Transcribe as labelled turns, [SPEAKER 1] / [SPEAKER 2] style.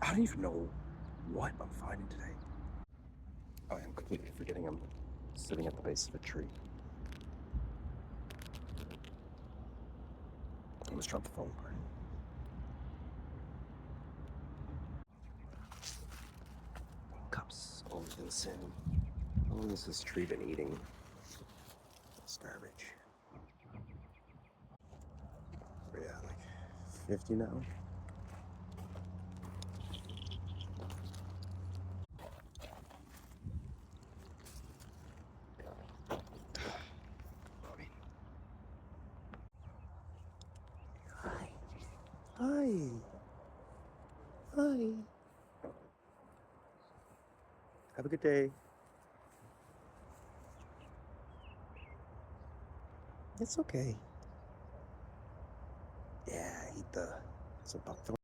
[SPEAKER 1] I don't even know what I'm finding today. Oh, I'm completely forgetting I'm sitting at the base of a tree. I almost dropped the phone apart. Cups always been sin. How long has this tree been eating this garbage? Yeah, like 50 now. Hi. Hi. Hi. Have a good day. It's okay. Yeah, eat the. It's a buckthorn.